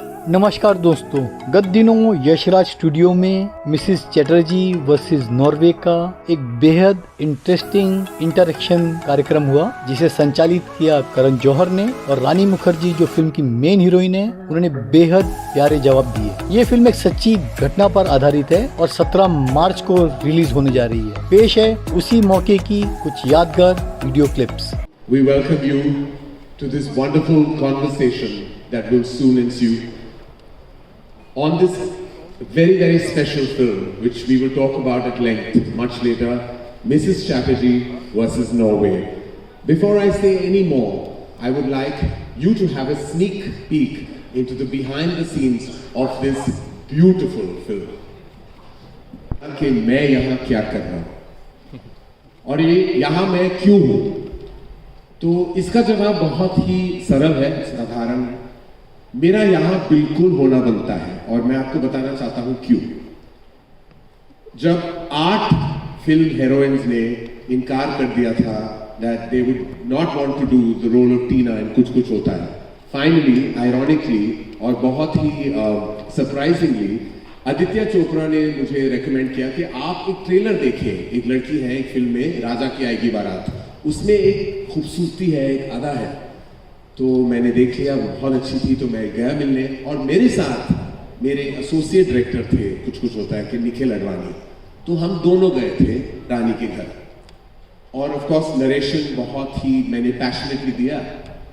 नमस्कार दोस्तों, गत दिनों यशराज स्टूडियो में मिसेस चैटर्जी वर्सेस नॉर्वे का एक बेहद इंटरेस्टिंग इंटरेक्शन कार्यक्रम हुआ, जिसे संचालित किया करण जौहर ने। और रानी मुखर्जी जो फिल्म की मेन हीरोइन है, उन्होंने बेहद प्यारे जवाब दिए। ये फिल्म एक सच्ची घटना पर आधारित है और 17 मार्च को रिलीज होने जा रही है। पेश है उसी मौके की कुछ यादगार video clips. We welcome you to this wonderful conversation that will soon ensue on this very, very special film, which we will talk about at length much later, Mrs. Chatterjee versus Norway. Before I say any more, I would like you to have a sneak peek into the behind the scenes of this beautiful film. कि मैं यहाँ क्या कर रहा हूँ और ये यहाँ मैं क्यों हूँ, तो इसका जवाब बहुत ही सरल है, साधारण है। मेरा यहाँ बिल्कुल होना बनता है और मैं आपको बताना चाहता हूँ क्यों। जब 8 फिल्म हीरोइंस ने इनकार कर दिया था that they would not want to do the role of Tina in कुछ कुछ होता है, finally, ironically और बहुत ही surprisingly, आदित्य चोपड़ा ने मुझे रेकमेंड किया कि आप एक ट्रेलर देखें। एक लड़की है एक फिल्म में, राजा की आएगी बारात, उसमें एक खूबसूरती है, एक अदा है। तो मैंने देख लिया, बहुत अच्छी थी, तो मैं गया मिलने। और मेरे साथ मेरे एसोसिएट डायरेक्टर थे कुछ कुछ होता है कि निखिल अडवाणी, तो हम दोनों गए थे रानी के घर। और ऑफ कोर्स नरेशन बहुत ही मैंने पैशनेटली दिया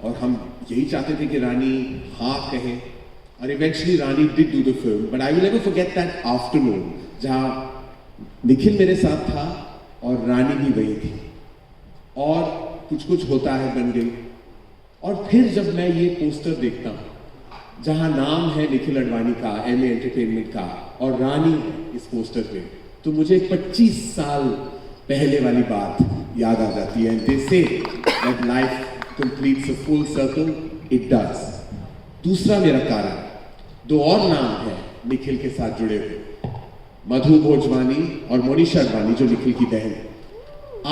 और हम यही चाहते थे कि रानी हाँ कहे। और eventually Rani did do the film, but I will never forget that afternoon जहाँ निखिल मेरे साथ था और रानी भी वही थी और कुछ कुछ होता है बन गई। और फिर जब मैं ये पोस्टर देखता हूँ जहाँ नाम है निखिल अडवाणी का, एमए एंटरटेनमेंट का, और रानी है इस पोस्टर पे, तो मुझे 25 साल पहले वाली बात याद आ जाती है। They say that life completes a full circle, it does. दूसरा मेरा कारण, 2 और नाम है निखिल के साथ जुड़े हुए, मधु भोजवानी और मोनिशा अडवाणी जो निखिल की बहन है।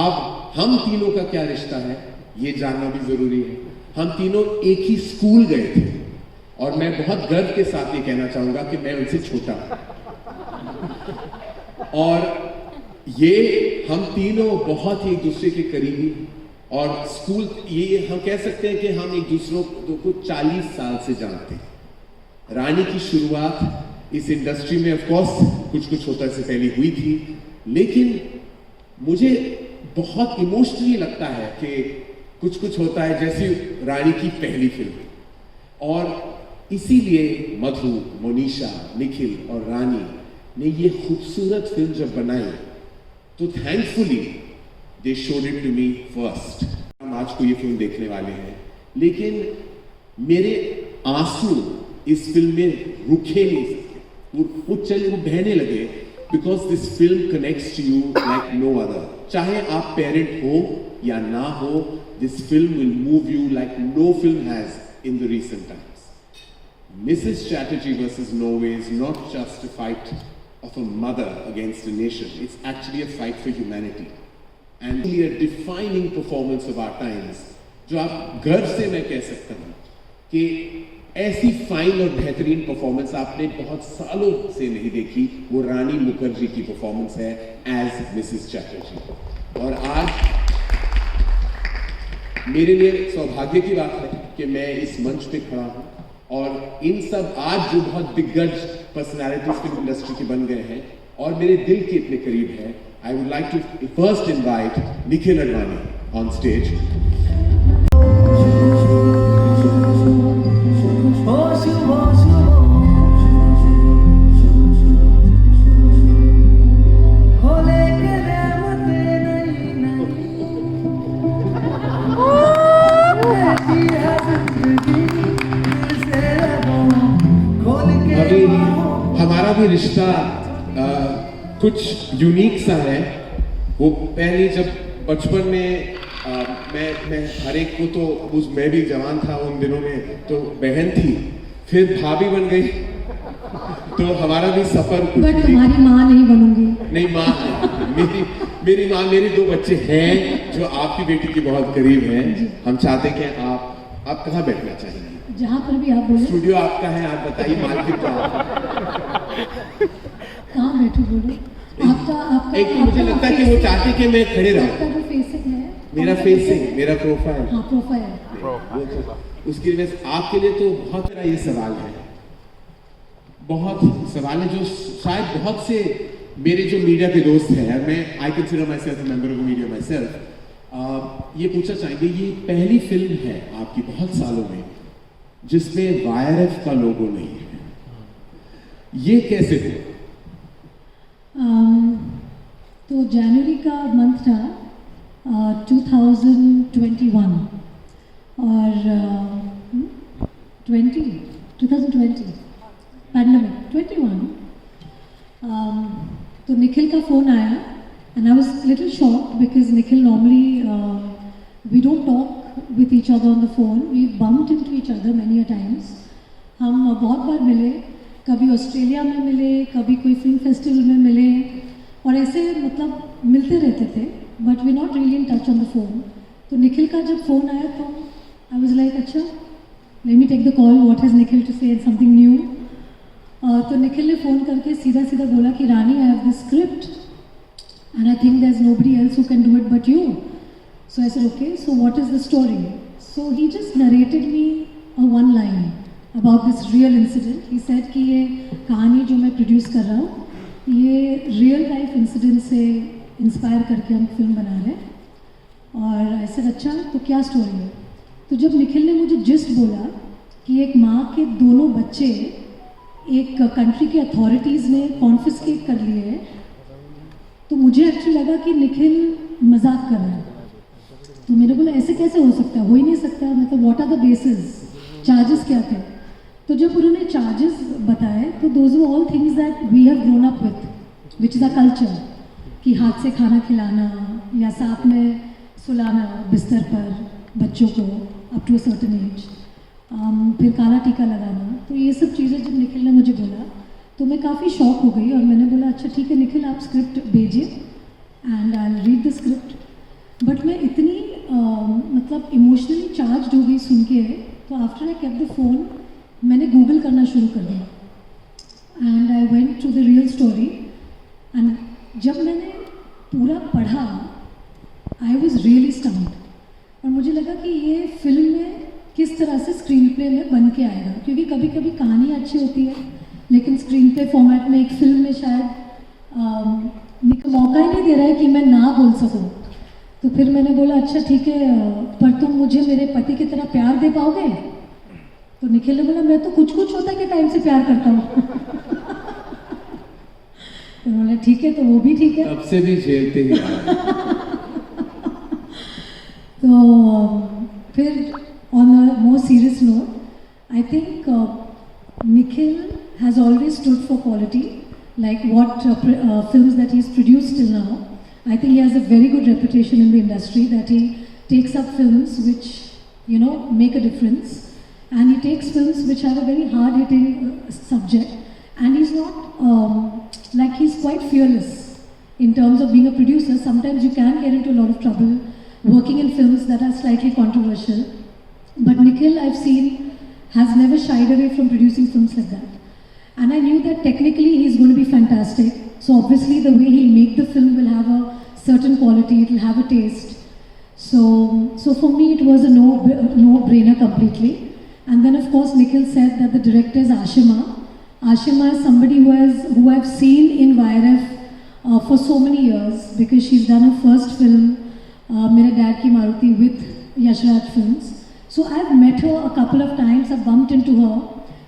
अब हम तीनों का क्या रिश्ता है ये जानना भी जरूरी है। हम तीनों एक ही स्कूल गए थे और मैं बहुत गर्व के साथ ये कहना चाहूंगा कि मैं उनसे छोटा हूं। और ये हम तीनों बहुत ही एक दूसरे के करीबी, और स्कूल ये हम कह सकते हैं कि हम एक दूसरों को 40 साल से जानते हैं। रानी की शुरुआत इस इंडस्ट्री में ऑफ कोर्स कुछ कुछ होता से पहले हुई थी, लेकिन मुझे बहुत इमोशनली लगता है कि कुछ कुछ होता है जैसी रानी की पहली फिल्म। और इसीलिए मधु, मोनिशा, निखिल और रानी ने ये खूबसूरत फिल्म जब बनाई तो thankfully they showed it to me first. हम आज को ये फिल्म देखने वाले हैं, लेकिन मेरे आंसू इस फिल्म में रुके नहीं सकते, वो चले, वो बहने लगे, because this film connects to you like no other. चाहे आप पेरेंट हो या ना हो, this film will move you like no film has in the recent times. Mrs. Chatterjee versus Norway is not just a fight of a mother against a nation, it's actually a fight for humanity. And really a defining performance of our times, जो आप गर्व से मैं कह सकता हूँ कि ऐसी फाइन और बेहतरीन परफॉर्मेंस आपने बहुत सालों से नहीं देखी। वो रानी मुखर्जी की परफॉर्मेंस है एज मिसेस चैटर्जी। और आज मेरे लिए सौभाग्य की बात है कि मैं इस मंच पे खड़ा हूँ और इन सब आज जो बहुत दिग्गज पर्सनालिटीज फिल्म इंडस्ट्री के बन गए हैं और मेरे दिल के इतने करीब हैं, I would like to first invite Nikhil Advani on stage. हमारा भी रिश्ता कुछ यूनिक सा है। वो पहले जब बचपन में मैं हर एक को तो मैं भी जवान था उन दिनों में, तो बहन थी, फिर भाभी बन गई, तो हमारा भी सफर कुछ। बट तुम्हारी माँ नहीं बनूंगी। नहीं, माँ मेरी माँ, मेरे 2 बच्चे हैं जो आपकी बेटी के बहुत करीब हैं। हम चाहते हैं कि आप कहाँ बैठना चाहेंगे? जहाँ पर भी आप बोले। स्टूडियो आपका है, आप बताइए मार्केट का। कहाँ बैठू बोलो। आपका एक तो मुझे लगता है कि वो चाहते कि मैं खड़े रहूं। आपका जो फेसिंग है, मेरा फेसिंग, मेरा प्रोफाइल। हाँ प्रोफाइल। उसकी वजह से आपके लिए तो बहुत सारा ये सवाल है, बहुत सवाल है जो शायद बहुत से मेरे जो मीडिया के दोस्त हैं, मैं I consider my self member of media my self, ये पूछना चाहेंगे, ये पहली फिल्म है आपकी बहुत सालों में जिसमें वायरएफ का लोगो नहीं है, ये कैसे हुआ? तो जनवरी का मंथ था 2021 और 2020 पैंडमिक 21। तो निखिल का फ़ोन आया and I was little shocked because Nikhil normally we don't talk with each other on the phone, we bumped into each other many a times. हम बहुत बार मिले, कभी ऑस्ट्रेलिया में मिले, कभी कोई फिल्म फेस्टिवल में मिले और ऐसे मतलब मिलते रहते थे, but we not really in touch on the phone. तो निखिल का जब फ़ोन आया तो आई वाज लाइक अच्छा let me take the call, what has Nikhil to say, something new. तो निखिल ने फ़ोन करके सीधा सीधा बोला कि Rani I have this script and I think there is nobody else who can do it but you. So I said okay, so what is the story? So he just narrated me a one line about this real incident. He said कि ये कहानी जो मैं produce कर रहा हूँ ये real life incident से इंस्पायर करके हम फिल्म बना रहे हैं। और आई सेड अच्छा तो क्या स्टोरी है? तो जब निखिल ने मुझे जिस्ट बोला कि एक माँ के दोनों बच्चे एक कंट्री के अथॉरिटीज़ ने कॉन्फिस्केट कर लिए हैं, तो मुझे एक्चुअली लगा कि निखिल मजाक कर रहा है। तो मैंने बोला ऐसे कैसे हो सकता है, हो ही नहीं सकता, मतलब what are the basis, charges क्या थे? तो जब उन्होंने चार्जेस बताए तो those were all things that we have grown up with which is a culture, कि हाथ से खाना खिलाना या साथ में सुलाना बिस्तर पर बच्चों को up to a certain age, फिर काला टीका लगाना। तो ये सब चीज़ें जब निखिल ने मुझे बोला तो मैं काफ़ी शॉक हो गई और मैंने बोला अच्छा ठीक है निखिल आप स्क्रिप्ट भेजिए and I will read the script. But मैं इतनी मतलब इमोशनली चार्ज हो गई सुन के, तो after I kept the phone मैंने गूगल करना शुरू कर दिया and I went to the real story. एंड जब मैंने पूरा पढ़ा आई वॉज रियली स्टम्प्ड और मुझे लगा कि ये फिल्म में किस तरह से स्क्रीन प्ले में बन के आएगा, क्योंकि कभी कभी कहानी अच्छी होती है लेकिन स्क्रीन प्ले फॉर्मेट में एक फिल्म में शायद मौका ही नहीं दे रहा है कि मैं ना बोल सकूं। तो फिर मैंने बोला अच्छा ठीक है पर तुम मुझे मेरे पति की तरह प्यार दे पाओगे? तो निखिल ने बोला मैं तो कुछ कुछ होता के टाइम से प्यार करता हूँ। तो बोला ठीक है, तो वो भी ठीक है, तब से भी झेलते ही तो फिर on a more serious note, I think Nikhil has always stood for quality, like what films that he's produced till now. I think he has a very good reputation in the industry, that he takes up films which, you know, make a difference, and he takes films which have a very hard-hitting subject, and he's not like he's quite fearless in terms of being a producer. Sometimes you can get into a lot of trouble working in films that are slightly controversial. But Nikhil, I've seen, has never shied away from producing films like that. And I knew that technically he's going to be fantastic. So obviously the way he'll make the film will have a certain quality, it will have a taste. So for me it was a no-brainer completely. And then of course Nikhil said that the director is Ashima. Ashima is somebody who I've seen in YRF for so many years, because she's done her first film, Mere Dad Ki Maruti, with Yashraj Films. So I've met her a couple of times, I've bumped into her,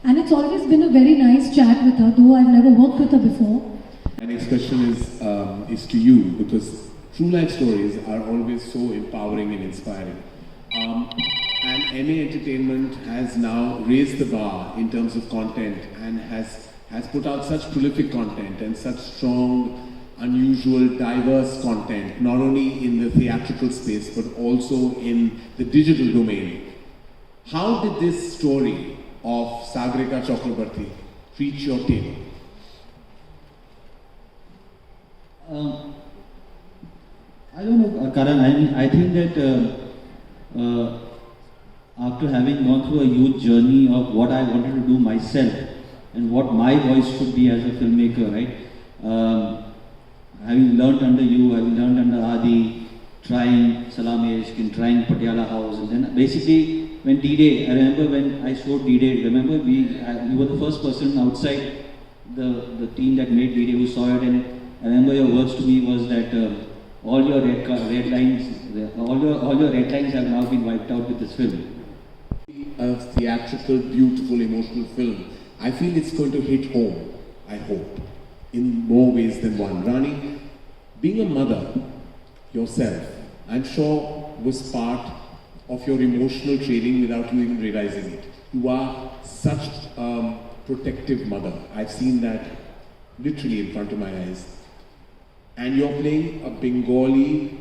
and it's always been a very nice chat with her, though I've never worked with her before. My next question is to you, because true life stories are always so empowering and inspiring. And MA Entertainment has now raised the bar in terms of content and has put out such prolific content and such strong, unusual, diverse content, not only in the theatrical space but also in the digital domain. How did this story of Sagarika Chakrabarti reach your table? I don't know, Karan. I think that after having gone through a huge journey of what I wanted to do myself and what my voice should be as a filmmaker, right? Having learnt under you, having learnt under Adi, trying Salam Ishq and trying Patiala House, and then basically when D-Day, I remember when I showed D-Day, remember we were the first person outside the team that made D-Day who saw it, and I remember your words to me was that all your red lines, all your red lines have now been wiped out with this film. A theatrical, beautiful, emotional film. I feel it's going to hit home, I hope, in more ways than one. Rani, being a mother yourself, I'm sure was part of your emotional training without you even realizing it. You are such a protective mother. I've seen that literally in front of my eyes. And you're playing a Bengali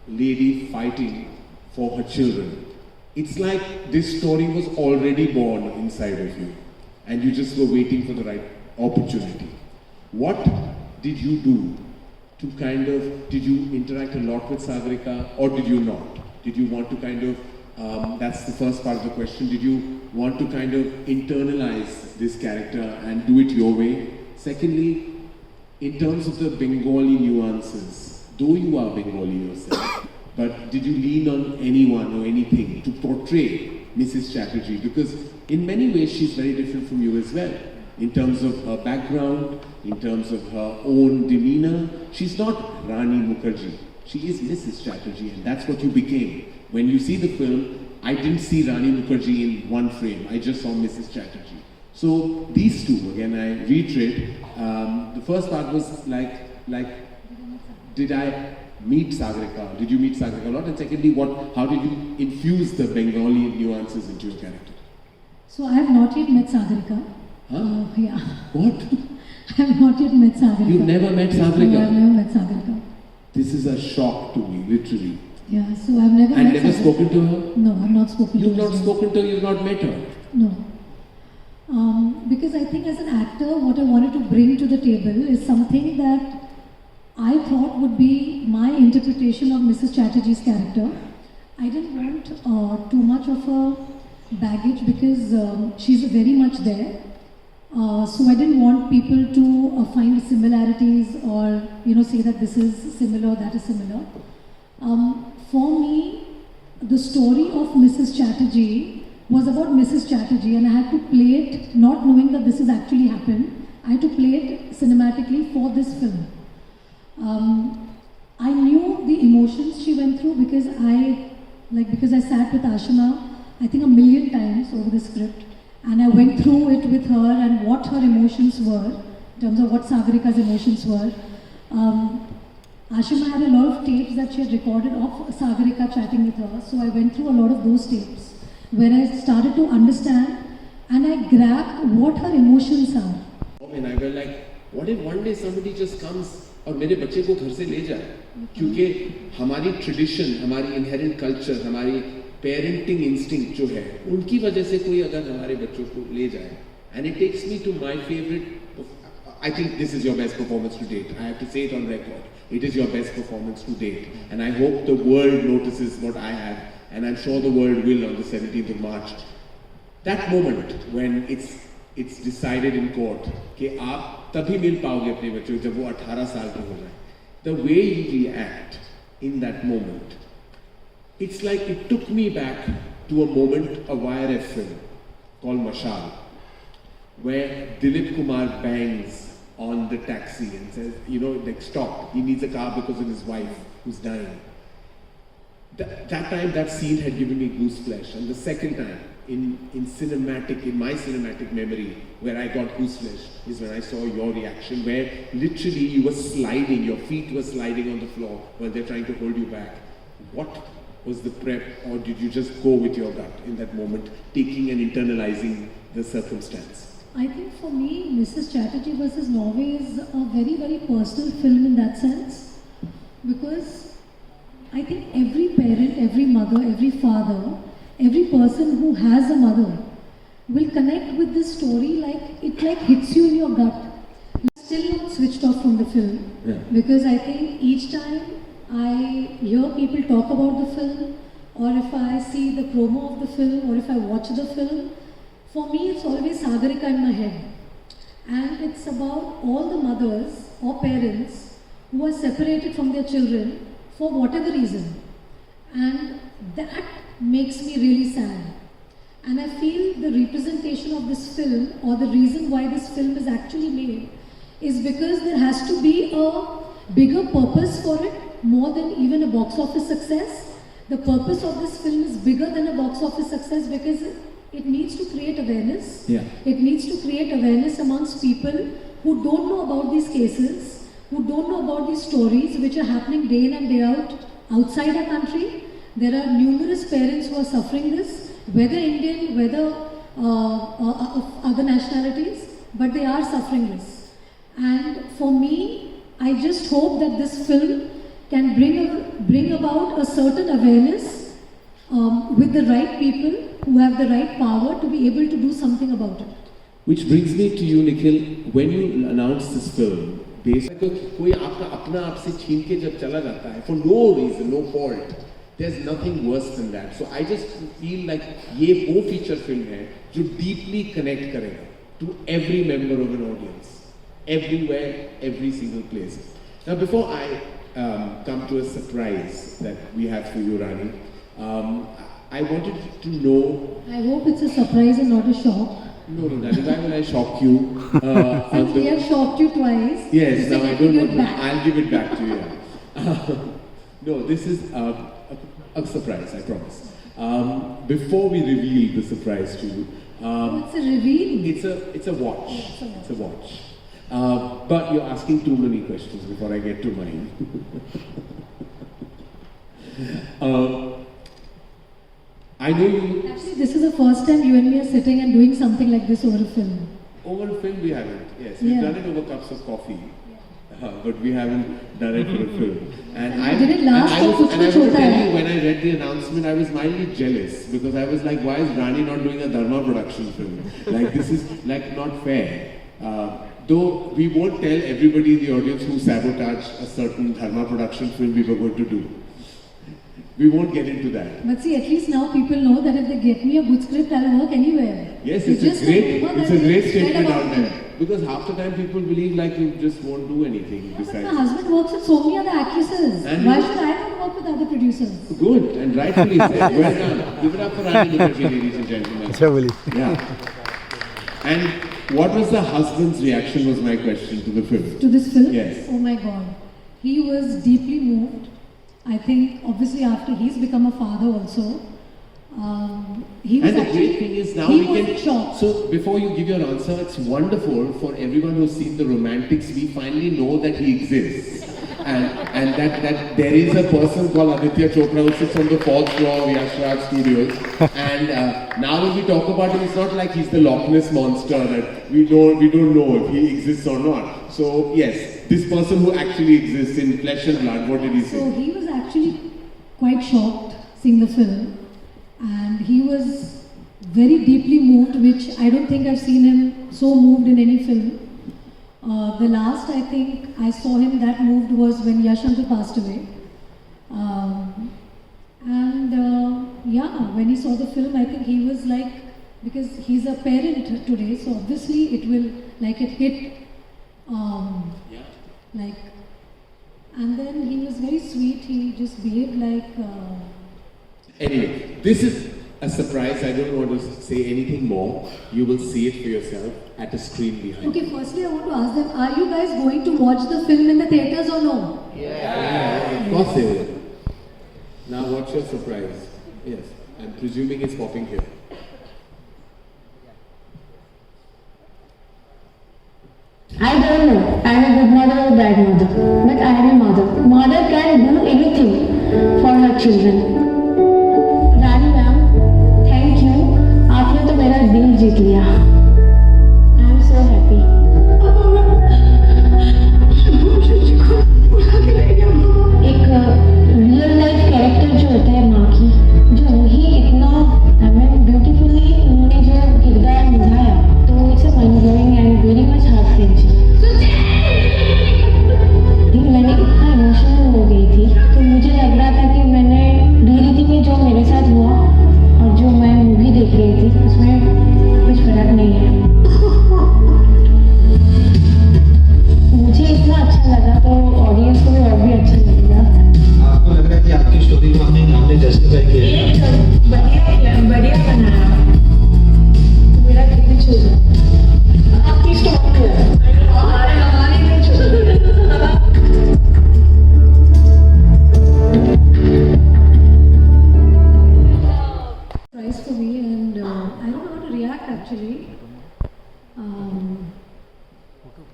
lady fighting for her children. It's like this story was already born inside of you and you just were waiting for the right opportunity. What did you do to did you interact a lot with Sagarika or did you not? Did you want to that's the first part of the question, did you want to internalize this character and do it your way? Secondly, in terms of the Bengali nuances, though you are Bengali yourself, but did you lean on anyone or anything to portray Mrs. Chatterjee? Because in many ways she's very different from you as well. In terms of her background, in terms of her own demeanor, she's not Rani Mukerji. She is Mrs. Chatterjee, and that's what you became. When you see the film, I didn't see Rani Mukerji in one frame. I just saw Mrs. Chatterjee. So these two, again, I reiterate, the first part was like, did I meet Sagarika? Did you meet Sagarika a lot? And secondly, how did you infuse the Bengali nuances into your character? So I have not yet met Sagarika. Huh? Yeah. What? I have not yet met Sagarika. You've never met Sagarika? No, I've never met Sagarika. This is a shock to me, literally. Yeah, so I've never And met never Sagarika. spoken to her? No, I've not spoken to her. You've not spoken to her, you've not met her? No. Because I think as an actor, what I wanted to bring to the table is something that I thought would be my interpretation of Mrs. Chatterjee's character. I didn't want too much of a baggage because she's very much there. So I didn't want people to find similarities or say that this is similar, that is similar. For me, the story of Mrs. Chatterjee was about Mrs. Chatterjee, and I had to play it not knowing that this has actually happened. I had to play it cinematically for this film. I knew the emotions she went through because I sat with Ashima, I think 1,000,000 times over the script, and I went through it with her and what her emotions were, in terms of what Sagarika's emotions were. Ashima had a lot of tapes that she had recorded of Sagarika chatting with her, so I went through a lot of those tapes, where I started to understand and I grabbed what her emotions are. And I was like, what if one day somebody just comes और मेरे बच्चे को घर से ले जाए? क्योंकि हमारी ट्रेडिशन, हमारी इनहेरेंट कल्चर, हमारी पेरेंटिंग इंस्टिंक्ट जो है, उनकी वजह से कोई अगर हमारे बच्चों को ले जाए, and it takes me to my favorite. I think this is your best performance to date. I have to say it on record. It is your best performance to date, and I hope the world notices what I have, and I'm sure the world will on the 17th of March. That moment when it's decided in court कि आप तभी मिल पाओगे अपने बच्चों को जब वो 18 साल के हो जाए. The way you react in that moment, it's like it took me back to a moment, a YRF film called Mashal, where Dilip Kumar bangs on the taxi and says, like stop, he needs a car because of his wife who's dying. That time, that scene had given me gooseflesh, and the second time, in my cinematic memory, where I got gooseflesh, is when I saw your reaction, where literally you were sliding, your feet were sliding on the floor while they're trying to hold you back. What was the prep, or did you just go with your gut in that moment, taking and internalizing the circumstance? I think for me, Mrs. Chatterjee versus Norway is a very, very personal film in that sense, because I think every parent, every mother, every father, every person who has a mother will connect with this story like it hits you in your gut. You're still not switched off from the film, because I think each time I hear people talk about the film or if I see the promo of the film, or if I watch the film, for me it's always Sagarika in my head. And it's about all the mothers or parents who are separated from their children for whatever reason. And that makes me really sad. And I feel the representation of this film, or the reason why this film is actually made, is because there has to be a bigger purpose for it, more than even a box office success. The purpose of this film is bigger than a box office success because it needs to create awareness. Yeah. It needs to create awareness amongst people who don't know about these cases, who don't know about these stories which are happening day in and day out outside our country. There are numerous parents who are suffering this, whether Indian, whether of other nationalities, but they are suffering this. And for me, I just hope that this film can bring about a certain awareness with the right people who have the right power to be able to do something about it. Which brings me to you, Nikhil. When you announced this film, कोई आपका अपना आपसे छीन के जब चला जाता है for no reason, no fault, there's nothing worse than that. So I just feel like ये वो feature film है जो deeply connect करेगा to every member of an audience, everywhere, every single place. Now, before I come to a surprise that we have for you, Rani, I wanted to know. I hope it's a surprise and not a shock. No, Rani, why will I shock you? Since we have shocked you twice. Yes, now I don't want to. Back. I'll give it back to you. Yeah. No, this is a surprise, I promise. Before we reveal the surprise to you, It's a reveal. it's a watch. It's a watch. But you're asking too many questions before I get to mine. I know you. Actually, this is the first time you and me are sitting and doing something like this over a film. Over a film we haven't. Yes, we've Yeah. done it over cups of coffee. But we haven't done it for a film. And I Did it last and I or was, and I kuch will hota tell hai? you, when I read the announcement, I was mildly jealous because I was like, why is Rani not doing a Dharma production film? Like, this is like not fair. Though we won't tell everybody in the audience who sabotaged a certain Dharma production film we were going to do. We won't get into that. But see, at least now people know that if they get me a good script, I'll work anywhere. Yes, It's it's just a great, rumor it's that a great they said statement about out me. there. Because half the time people believe like you just won't do anything But besides. my husband works with so many other actresses. And Why you- should I not work with other producers? Good, and rightfully said. Well done. Give it up for Rani Mukerji, ladies and gentlemen. अच्छा बोली Yeah. And what was the husband's reaction was my question to the film. To this film? Yes. Oh my God. He was deeply moved. I think obviously after he's become a father also. He was And the actually, great thing is now he we was can. shocked. So before you give your answer, it's wonderful for everyone who's seen the Romantics. We finally know that he exists, and that there is a person called Aditya Chopra who sits on the 4th floor of Yash Raj Studios. And now when we talk about him, it's not like he's the Loch Ness monster that we don't know if he exists or not. So yes, this person who actually exists in flesh and blood. What did he So say? he was actually quite shocked seeing the film, and he was very deeply moved, which I don't think I've seen him so moved in any film. The last I think I saw him that moved was when Yash uncle passed away. Yeah, when he saw the film, I think he was like, because he's a parent today, so obviously it will, like it hit, like, and then he was very sweet, he just behaved like, Anyway, this is a surprise. I don't want to say anything more. You will see it for yourself at a screen behind. okay, firstly I want to ask them, are you guys going to watch the film in the theatres or no? Of course they will. Now what's your surprise? Yes, I'm presuming it's popping here. I don't know. I'm a good mother or a bad mother. But I am a mother. Mother can do anything for her children. Rani ma'am, thank you. आपने तो मेरा दिल जीत लिया. I am so happy. एक real life character जो होता है माँ की, जो ही इतना हमें beautifully उन्होंने जो किरदार निभाया, तो it's a mind-blowing and very much heart-wrenching. मैंने इतना इमोशनल हो गई थी, तो मुझे लग रहा था कि मैंने रीति में जो मेरे साथ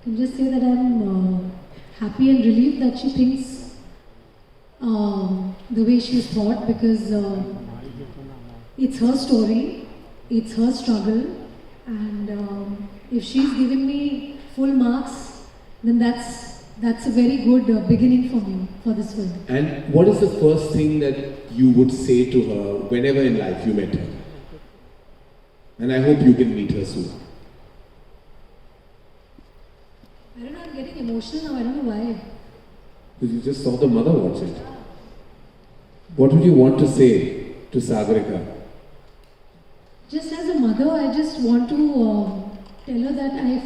can just say that I'm happy and relieved that she thinks the way she's thought, because it's her story, it's her struggle, and if she's given me full marks, then that's a very good beginning for me for this film. And what is the first thing that you would say to her whenever in life you met her? And I hope you can meet her soon. I don't know, I'm getting emotional now, I don't know why. Because you just saw the mother watch it. What would you want to say to Sagarika? Just as a mother, I just want to tell her that I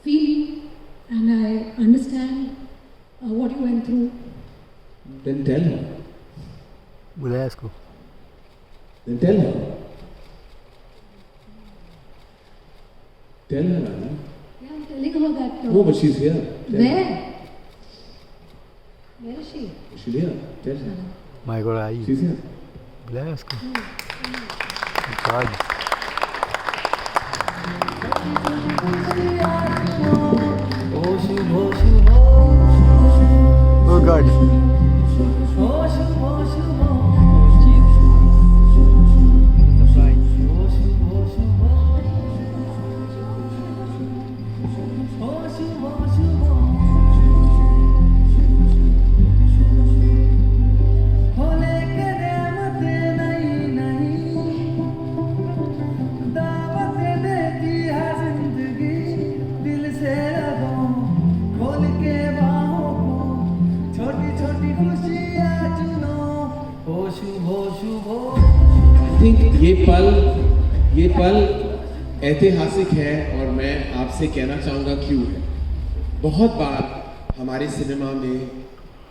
feel and I understand what you went through. Then tell her. बुलाया इसको. Then tell her. Tell her, Rani. Yeah, I'm telling her that. No, but she's here. Tell her. Where? Where is she? She's here. Tell her. My God I. She's here. बुलाया इसको. आज. Oh God. ये पल ऐतिहासिक है और मैं आपसे कहना चाहूँगा क्यों है. बहुत बार हमारे सिनेमा में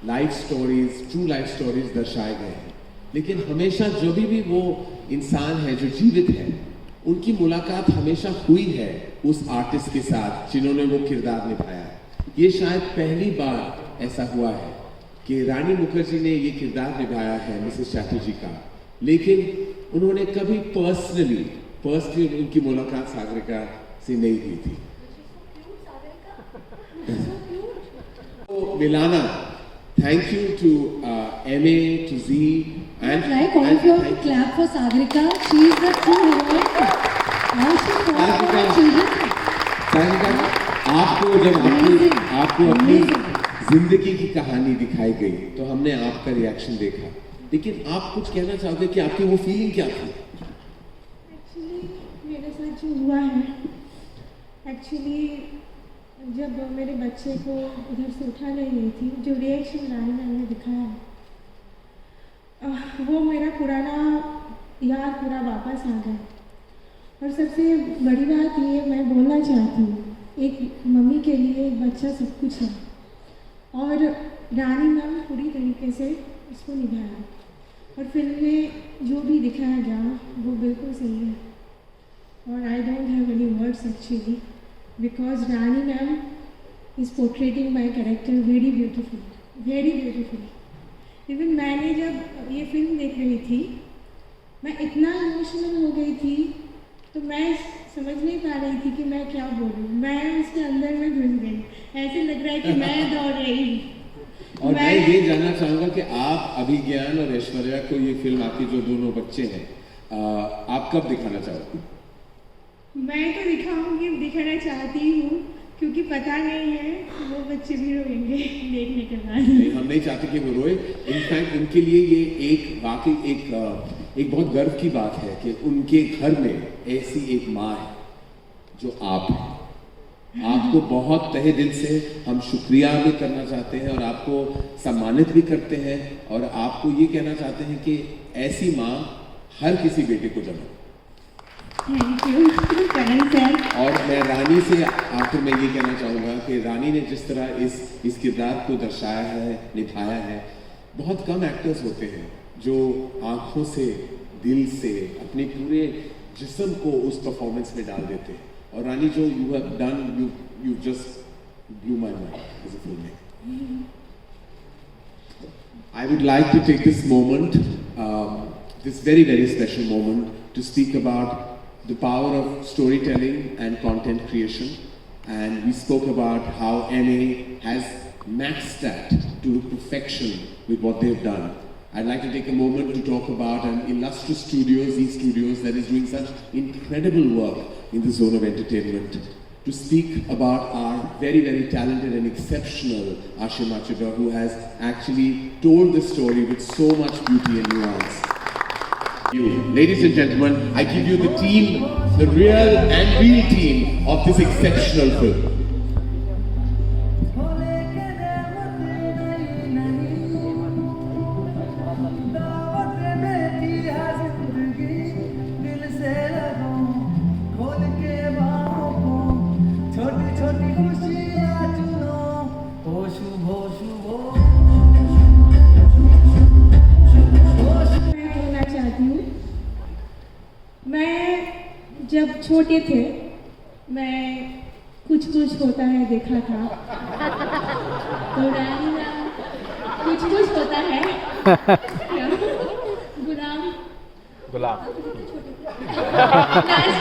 life stories, true life stories दर्शाए गए हैं, लेकिन हमेशा जो भी वो इंसान है जो जीवित है, उनकी मुलाकात हमेशा हुई है उस आर्टिस्ट के साथ जिन्होंने वो किरदार निभाया है. ये शायद पहली बार ऐसा हुआ है कि रानी मुखर्जी ने ये किरदार निभाया है मिसेस चैटर्जी का, लेकिन उन्होंने कभी पर्सनली उनकी मुलाकात सागरिका से नहीं की थी. तो मिलाना, thank you to MA, to Z, and like all of you to clap for Sagarika. She is the true heroine. Now she fought for her children. Sagarika, आपको जब आपको अपनी जिंदगी की कहानी दिखाई गई तो हमने आपका रिएक्शन देखा, लेकिन आप कुछ कहना चाहोगे कि आपकी वो फीलिंग क्या थी? एक्चुअली मेरे साथ जो हुआ है, एक्चुअली जब मेरे बच्चे को उधर से उठा ले गई थी, जो रिएक्शन रानी मैम ने दिखाया, वो मेरा पुराना याद पूरा वापस आ गया. और सबसे बड़ी बात ये मैं बोलना चाहती हूँ, एक मम्मी के लिए एक बच्चा सब कुछ है, और रानी मैम पूरी तरीके से इसको निभाया, और फिल्म में जो भी दिखाया गया वो बिल्कुल सही है. और I don't have any words actually, because Rani ma'am is portraying my character very beautifully. Even मैंने जब ये फिल्म देख रही थी, मैं इतना इमोशनल हो गई थी, तो मैं समझ नहीं पा रही थी कि मैं क्या बोलूँ. मैं उसके अंदर में घुस गई, ऐसे लग रहा है कि मैं दौड़ रही हूँ. और मैं ये जानना चाहूँगा कि आप अभिज्ञान और ऐश्वर्या को ये फिल्म, आपके जो दोनों बच्चे हैं, आप कब दिखाना चाहोगे? मैं तो दिखाना चाहती हूँ, क्योंकि पता नहीं है वो बच्चे भी रोएंगे देखने के बाद. नहीं, हम नहीं चाहते कि वो रोए. इनफैक्ट उनके लिए ये एक वाकई एक बहुत गर्व की बात है कि उनके घर में ऐसी एक माँ है जो आप हैं. आपको बहुत तहे दिल से हम शुक्रिया भी करना चाहते हैं और आपको सम्मानित भी करते हैं, और आपको ये कहना चाहते हैं कि ऐसी माँ हर किसी बेटे को जन्म. Thank you Karan sir. और मैं रानी से आखिर में ये कहना चाहूँगा कि रानी ने जिस तरह इस किरदार को दर्शाया है, निभाया है, बहुत कम एक्टर्स होते हैं जो आँखों से, दिल से, अपने पूरे जिस्म को उस परफॉर्मेंस में डाल देते हैं. और रानी, जो you have done, you just blew my mind as a filmmaker. I would like to take this moment, this very, very special moment, to speak about the power of storytelling and content creation. and we spoke about how NA has maxed that to perfection with what they've done. I'd like to take a moment to talk about an illustrious studios, these studios that is doing such incredible work in the zone of entertainment. To speak about our very, very talented and exceptional Ashim Achida, who has actually told the story with so much beauty and nuance. Ladies and gentlemen, I give you the team, the real and real team of this exceptional film. मैं जब छोटे थे मैं कुछ कुछ होता है देखा था तो रानी मैम कुछ कुछ होता है गुलाम क्लास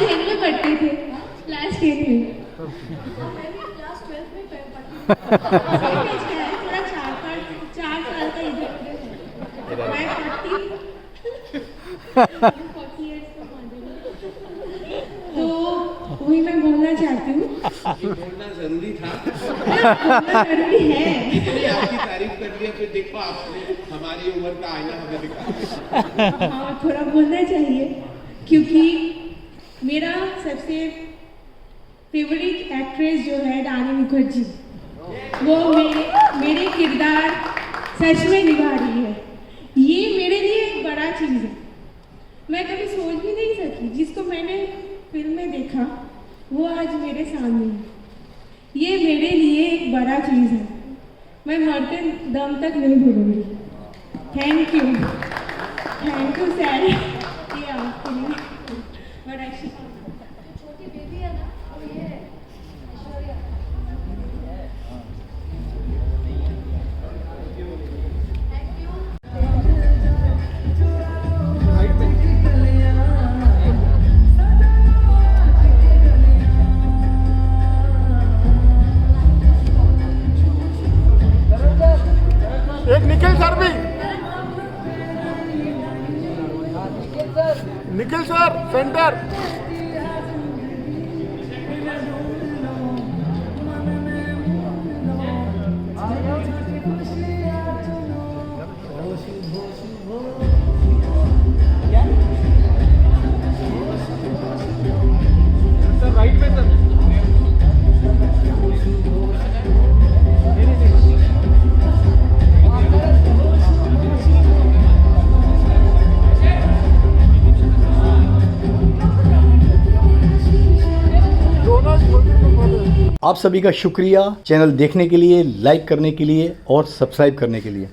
10 में पढ़ते थे क्लास 10 में क्लास 12 में पढ़ती थोड़ा 4 साल का इधर मैं 40 years का तो वही मैं बोलना चाहती हूँ। बोलना जरूरी था। बोलना जरूरी है। इसलिए आपकी तारीफ कर लिया, फिर देखो आपने हमारी उम्र का आईना हमें दिखा। हाँ, थोड़ा बोलना चाहिए क्योंकि मेरा सबसे फेवरेट एक्ट्रेस जो है रानी मुखर्जी, वो मेरे किरदार सच में निभा रही है। ये मेरे लिए एक बड़ा चीज़ है। मैं कभी सोच भी नहीं सकी, जिसको मैंने फिल्म में देखा वो आज मेरे सामने है। ये मेरे लिए एक बड़ा चीज़ है, मैं मरते दम तक नहीं भूलूंगी। थैंक यू सर, ये आपके लिए बड़ा छोटी बेबी है ना, वो ये ऐश्वर्या। एक निखिल सर भी, Nikhil sir centre. Sir right में सर। आप सभी का शुक्रिया चैनल देखने के लिए, लाइक करने के लिए और सब्सक्राइब करने के लिए।